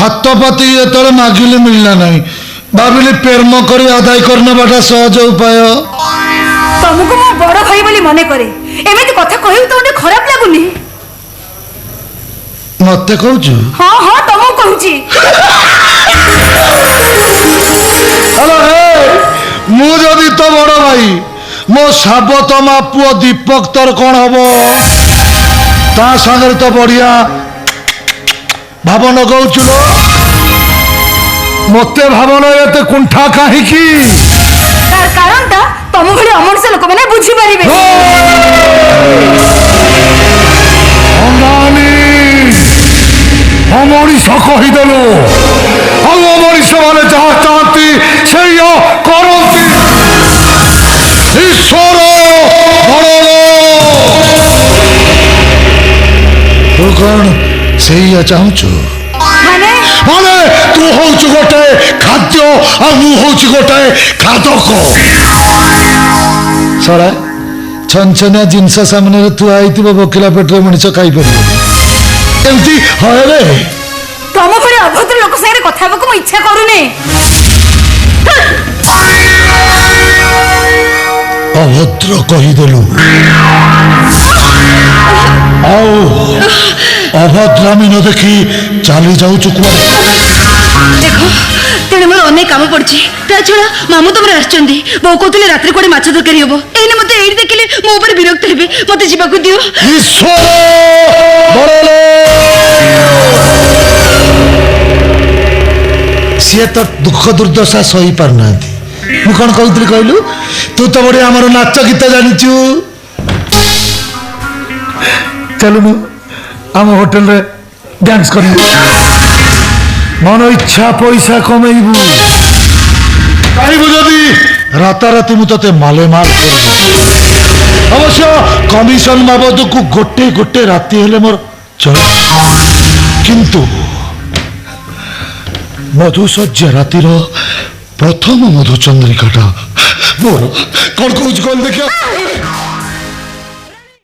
हाथ पाती जो मागिले मिलना नहीं भाविली प्रेम कर आदाय करना सहज उपाय तुमको मो बड़ भाई बोली मने करे एमिति कथा कहि तो खराब लागुनी मत कहूँ हाँ हाँ तुमको कहूची मुझे तो बड़ भाई मो साबतमा पुओ दीपक तोर कौन हम ता सागर तो बढ़िया भावन कहूँ मत भावन एत कुंठा कहीं तार कारण ता तुम भली अमनुष्य लोक मैंने बुझी पारिबे अमरीष कहीदेलु अमरीष मैंने जहाँ चाहती से करती ईश्वर तू कौन से चाहूचु माने माने तू हूँ गोटे खाद्य और मु हूँ गोटे खादक सरा छनछनिया जिनस सामने तू आई बकिला पेटर मनीष खाई पार एमती हे तुम भली अभद्र लोक संगे कथा हेबाकु मो इच्छा करूनी अभद्र कहीदेलु अभद्रामी न देखी चली जाऊ चुकुआ देखो तेरे मोर अनेक काम पड़छि ता छड़ा मामू तुम आछचंदी बो कहतले रात्रि कोडे माछ तरकारी हबो एने मते एई देखिले मो ऊपर विरक्त हेबे मते जीवा को दियो ईश्वर बड़ले सी तो दुख दुर्दशा सही पारना मु कौन कहती कहलु तू तो बड़े आमर नाच गीत जानिचु चलुनु आम होटेल रे डांस कर मन इच्छा पैसा कमेबू जदि राताराति मु ते माले माल अवश्य कमिशन बाबद को गोटे गोटे राति हेले मोर चल किंतु मधुसज्जा रातिर प्रथम मधुचंद्रिकाटा मोर कौन कौन देखिए